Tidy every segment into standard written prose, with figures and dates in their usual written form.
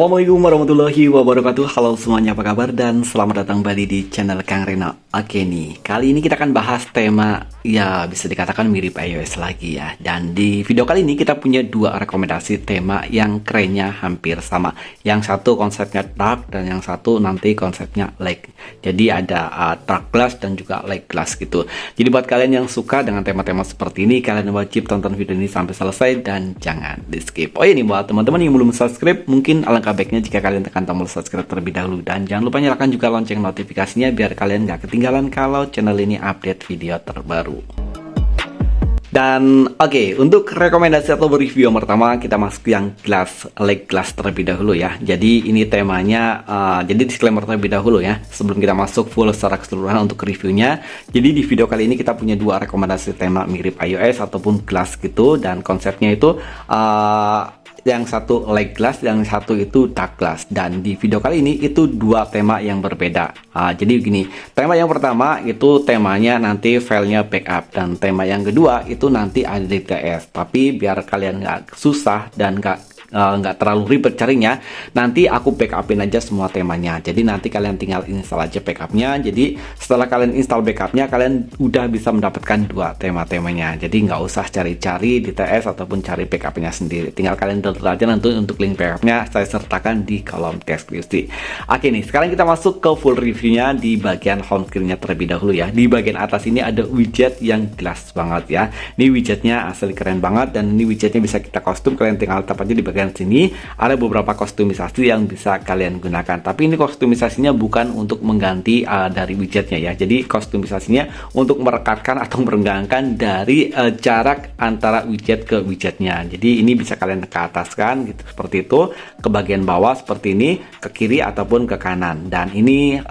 Assalamualaikum warahmatullahi wabarakatuh. Halo semuanya, apa kabar? Dan selamat datang kembali di channel Kang Reno. Oke nih, kali ini kita akan bahas tema ya bisa dikatakan mirip iOS lagi ya. Dan di video kali ini kita punya dua rekomendasi tema yang kerennya hampir sama. Yang satu konsepnya dark dan yang satu nanti konsepnya light. Jadi ada dark glass dan juga light glass gitu. Jadi buat kalian yang suka dengan tema-tema seperti ini, kalian wajib tonton video ini sampai selesai dan jangan di skip. Oh iya nih, buat teman-teman yang belum subscribe, mungkin alangkah baiknya jika kalian tekan tombol subscribe terlebih dahulu. Dan jangan lupa nyalakan juga lonceng notifikasinya biar kalian gak ketinggalan kalau channel ini update video terbaru. Dan oke, untuk rekomendasi atau review yang pertama kita masuk yang light glass terlebih dahulu ya. Jadi ini temanya, jadi disclaimer terlebih dahulu ya sebelum kita masuk full secara keseluruhan untuk reviewnya. Jadi di video kali ini kita punya dua rekomendasi tema mirip iOS ataupun glass gitu, dan konsepnya itu yang satu light glass, yang satu itu dark glass. Dan di video kali ini itu dua tema yang berbeda. Jadi begini, tema yang pertama itu temanya nanti filenya backup, dan tema yang kedua itu nanti ada di TS. Tapi biar kalian nggak susah dan nggak terlalu ribet carinya, nanti aku backupin aja semua temanya. Jadi nanti kalian tinggal install aja backupnya. Jadi setelah kalian install backupnya, kalian udah bisa mendapatkan dua tema-temanya. Jadi nggak usah cari-cari di TS ataupun cari backupnya sendiri. Tinggal kalian download aja, nanti untuk link backupnya saya sertakan di kolom deskripsi. Oke nih, sekarang kita masuk ke full reviewnya di bagian home screen-nya terlebih dahulu ya. Di bagian atas ini ada widget yang glass banget ya. Ini widgetnya asli keren banget, dan ini widgetnya bisa kita kostum. Kalian tinggal tap aja di bagian sini, ada beberapa kostumisasi yang bisa kalian gunakan. Tapi ini kostumisasinya bukan untuk mengganti dari widgetnya ya. Jadi kostumisasinya untuk merekatkan atau merenggangkan dari jarak antara widget ke widgetnya. Jadi ini bisa kalian ke ataskan gitu, seperti itu, ke bagian bawah seperti ini, ke kiri ataupun ke kanan. Dan ini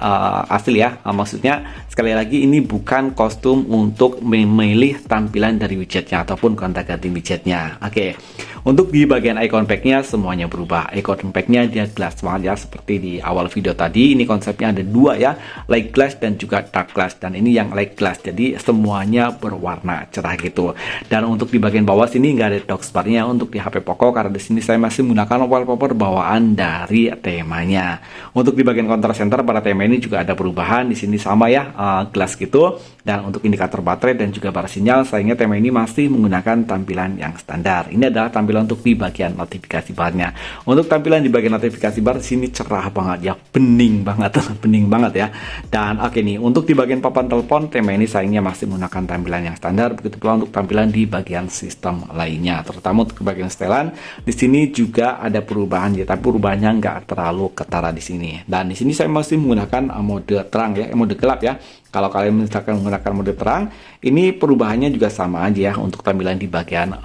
asli ya, maksudnya sekali lagi ini bukan kostum untuk memilih tampilan dari widgetnya ataupun gonta-ganti widgetnya. Oke. Untuk di bagian icon pack-nya semuanya berubah. Icon pack-nya dia glass banget ya, seperti di awal video tadi. Ini konsepnya ada dua ya, light glass dan juga dark glass. Dan ini yang light glass, jadi semuanya berwarna cerah gitu. Dan untuk di bagian bawah sini nggak ada docksbar-nya untuk di HP Poco, karena di sini saya masih menggunakan wallpaper bawaan dari temanya. Untuk di bagian control center pada tema ini juga ada perubahan. Di sini sama ya, glass gitu. Dan untuk indikator baterai dan juga bar sinyal, sayangnya tema ini masih menggunakan tampilan yang standar. Ini adalah tampilan untuk di bagian notifikasi barnya. Untuk tampilan di bagian notifikasi bar sini cerah banget ya, bening banget, bening banget ya. Dan oke nih, untuk di bagian papan telepon tema ini sayangnya masih menggunakan tampilan yang standar. Begitu pula untuk tampilan di bagian sistem lainnya, terutama untuk bagian setelan. Di sini juga ada perubahan ya, tapi perubahannya nggak terlalu ketara di sini. Dan di sini saya masih menggunakan mode terang ya, mode gelap ya. Kalau kalian misalkan menggunakan mode terang, ini perubahannya juga sama aja ya. Untuk tampilan di bagian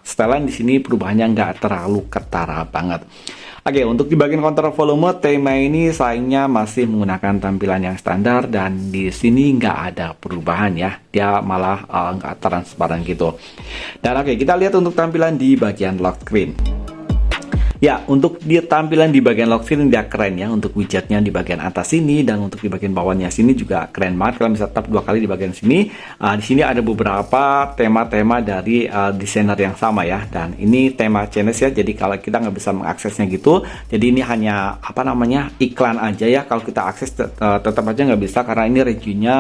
setelan di sini perubahannya nggak terlalu ketara banget. Oke, untuk di bagian kontrol volume, tema ini sayangnya masih menggunakan tampilan yang standar, dan di sini nggak ada perubahan ya. Dia malah nggak transparan gitu. Dan oke, kita lihat untuk tampilan di bagian lock screen. Ya, untuk di tampilan di bagian lock screen dia keren ya, untuk widgetnya di bagian atas sini, dan untuk di bagian bawahnya sini juga keren banget. Kalian bisa tap dua kali di bagian sini. Di sini ada beberapa tema-tema dari desainer yang sama ya, dan ini tema Chinese ya. Jadi kalau kita nggak bisa mengaksesnya gitu, jadi ini hanya apa namanya, iklan aja ya. Kalau kita akses tetap aja nggak bisa, karena ini regionnya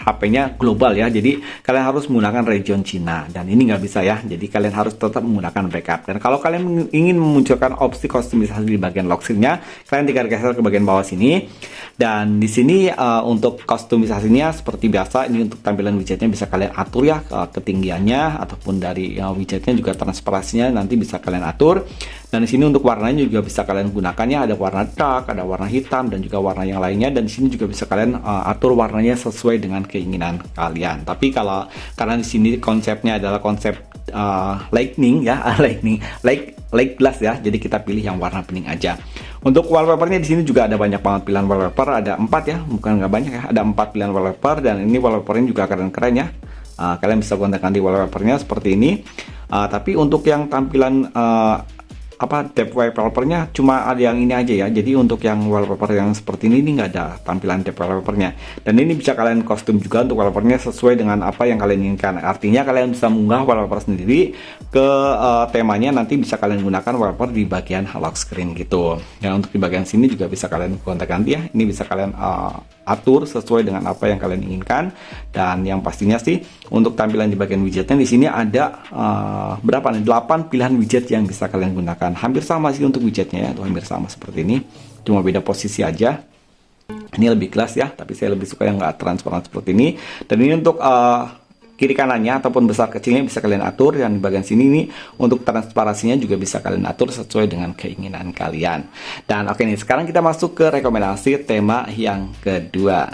HP-nya global ya. Jadi kalian harus menggunakan region Cina, dan ini nggak bisa ya. Jadi kalian harus tetap menggunakan backup. Dan kalau kalian ingin memunculkan opsi kostumisasi di bagian lock screen-nya, kalian tinggal geser ke bagian bawah sini. Dan di sini untuk kostumisasinya seperti biasa, ini untuk tampilan widgetnya bisa kalian atur ya, ketinggiannya ataupun dari widgetnya juga transparansinya nanti bisa kalian atur. Dan di sini untuk warnanya juga bisa kalian gunakan ya, ada warna dark, ada warna hitam, dan juga warna yang lainnya. Dan di sini juga bisa kalian atur warnanya sesuai dengan keinginan kalian. Tapi karena di sini konsepnya adalah konsep lightning ya, light glass ya. Jadi kita pilih yang warna bening aja. Untuk wallpapernya di sini juga ada banyak banget pilihan wallpaper, ada 4 ya, bukan nggak banyak ya, ada 4 pilihan wallpaper, dan ini wallpapernya juga keren-keren ya. Kalian bisa gunakan di wallpapernya seperti ini. Tapi untuk yang tampilan tab wallpapernya cuma ada yang ini aja ya. Jadi untuk yang wallpaper yang seperti ini nggak ada tampilan tab wallpapernya. Dan ini bisa kalian custom juga untuk wallpapernya sesuai dengan apa yang kalian inginkan. Artinya kalian bisa mengunggah wallpaper sendiri ke temanya, nanti bisa kalian gunakan wallpaper di bagian lock screen gitu. Dan untuk di bagian sini juga bisa kalian gonta-ganti ya. Ini bisa kalian atur sesuai dengan apa yang kalian inginkan. Dan yang pastinya sih untuk tampilan di bagian widgetnya di sini ada berapa nih? 8 pilihan widget yang bisa kalian gunakan. Hampir sama sih untuk widgetnya ya, tuh hampir sama seperti ini. Cuma beda posisi aja. Ini lebih kelas ya, tapi saya lebih suka yang nggak transparan seperti ini. Dan ini untuk kiri kanannya ataupun besar kecilnya bisa kalian atur. Dan di bagian sini nih untuk transparansinya juga bisa kalian atur sesuai dengan keinginan kalian. Dan oke nih, sekarang kita masuk ke rekomendasi tema yang kedua.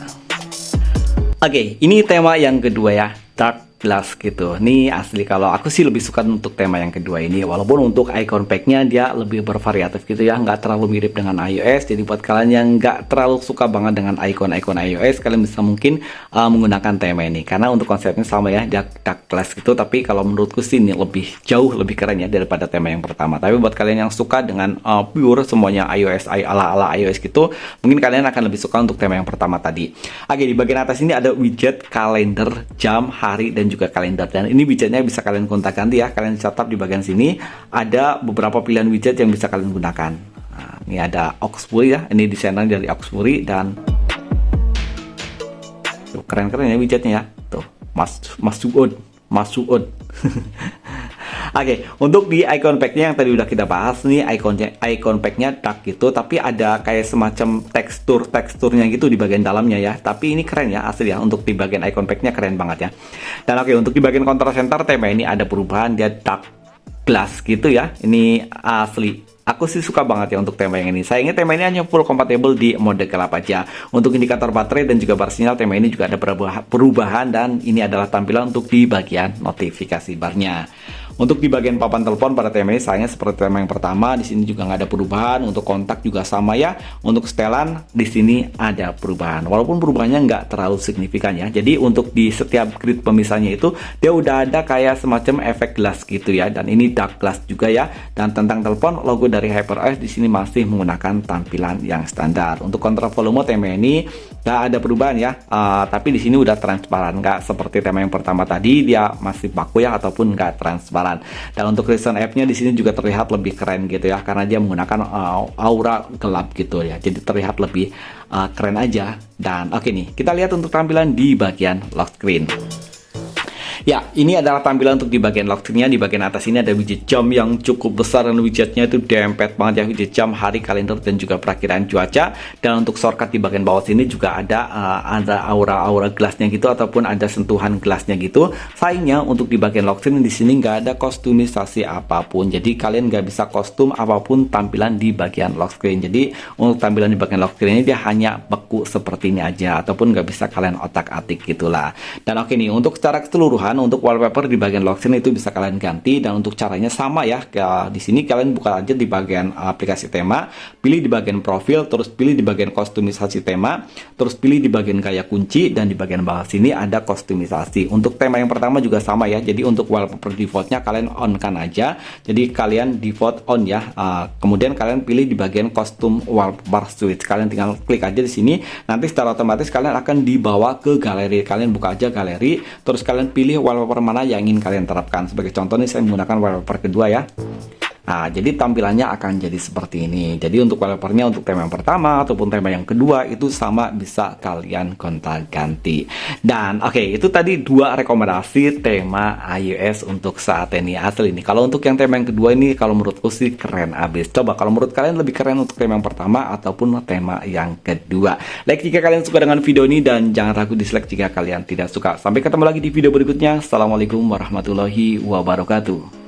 Oke, ini tema yang kedua ya, dark glass gitu. Ini asli kalau aku sih lebih suka untuk tema yang kedua ini. Walaupun untuk icon packnya dia lebih bervariatif gitu ya, nggak terlalu mirip dengan iOS. Jadi buat kalian yang nggak terlalu suka banget dengan icon-icon iOS, kalian bisa mungkin menggunakan tema ini. Karena untuk konsepnya sama ya, dark glass gitu. Tapi kalau menurutku sih ini jauh lebih keren ya daripada tema yang pertama. Tapi buat kalian yang suka dengan pure semuanya iOS ala-ala iOS gitu, mungkin kalian akan lebih suka untuk tema yang pertama tadi. Oke, di bagian atas ini ada widget kalender, jam, hari, dan juga kalender. Dan ini widgetnya bisa kalian gonta-ganti ya. Kalian catat di bagian sini ada beberapa pilihan widget yang bisa kalian gunakan. Nah, ini ada Oxbury ya. Ini desainer dari Oxbury dan keren-keren ya widgetnya ya. Tuh, Masuk. Oke, untuk di icon packnya yang tadi udah kita bahas nih, icon packnya dark gitu, tapi ada kayak semacam teksturnya gitu di bagian dalamnya ya. Tapi ini keren ya asli ya, untuk di bagian icon packnya keren banget ya. Dan oke, untuk di bagian control center tema ini ada perubahan, dia dark glass gitu ya. Ini asli. Aku sih suka banget ya untuk tema yang ini. Sayangnya tema ini hanya full compatible di mode gelap aja. Untuk indikator baterai dan juga bar sinyal, tema ini juga ada perubahan, dan ini adalah tampilan untuk di bagian notifikasi barnya. Untuk di bagian papan telepon pada tema ini sayangnya seperti tema yang pertama, di sini juga nggak ada perubahan. Untuk kontak juga sama ya. Untuk setelan di sini ada perubahan. Walaupun perubahannya nggak terlalu signifikan ya. Jadi untuk di setiap grid pemisahnya itu dia udah ada kayak semacam efek glass gitu ya. Dan ini dark glass juga ya. Dan tentang telepon, logo dari HyperOS di sini masih menggunakan tampilan yang standar. Untuk kontrol volume tema ini nggak ada perubahan ya. Tapi di sini udah transparan, nggak seperti tema yang pertama tadi dia masih baku ya ataupun nggak transparan. Dan untuk recent app-nya di sini juga terlihat lebih keren gitu ya, karena dia menggunakan aura gelap gitu ya. Jadi terlihat lebih keren aja. Dan oke nih, kita lihat untuk tampilan di bagian lock screen. Ya, ini adalah tampilan untuk di bagian lock screen-nya. Di bagian atas ini ada widget jam yang cukup besar, dan widgetnya itu dempet banget ya, widget jam, hari, kalender, dan juga perakiraan cuaca. Dan untuk shortcut di bagian bawah sini juga ada aura-aura gelasnya gitu, ataupun ada sentuhan gelasnya gitu. Sayangnya untuk di bagian lock screen di sini nggak ada kostumisasi apapun. Jadi kalian nggak bisa kostum apapun tampilan di bagian lock screen. Jadi untuk tampilan di bagian lock screen ini dia hanya beku seperti ini aja, ataupun nggak bisa kalian otak-atik gitulah. Dan oke nih, untuk secara keseluruhan untuk wallpaper di bagian lock screen itu bisa kalian ganti, dan untuk caranya sama ya. Di sini kalian buka aja di bagian aplikasi tema, pilih di bagian profil, terus pilih di bagian kostumisasi tema, terus pilih di bagian gaya kunci, dan di bagian bawah sini ada kostumisasi. Untuk tema yang pertama juga sama ya. Jadi untuk wallpaper defaultnya kalian on kan aja. Jadi kalian default on ya. Kemudian kalian pilih di bagian kostum wallpaper switch. Kalian tinggal klik aja di sini. Nanti secara otomatis kalian akan dibawa ke galeri. Kalian buka aja galeri, terus kalian pilih wallpaper mana yang ingin kalian terapkan. Sebagai contoh nih, saya menggunakan wallpaper kedua ya. Nah, jadi tampilannya akan jadi seperti ini. Jadi untuk wallpapernya untuk tema yang pertama ataupun tema yang kedua itu sama, bisa kalian gonta-ganti. Dan oke, itu tadi dua rekomendasi tema iOS untuk saat ini asli ini. Kalau untuk yang tema yang kedua ini, kalau menurutku sih keren abis. Coba kalau menurut kalian lebih keren untuk tema yang pertama ataupun tema yang kedua. Like jika kalian suka dengan video ini, dan jangan ragu dislike jika kalian tidak suka. Sampai ketemu lagi di video berikutnya. Assalamualaikum warahmatullahi wabarakatuh.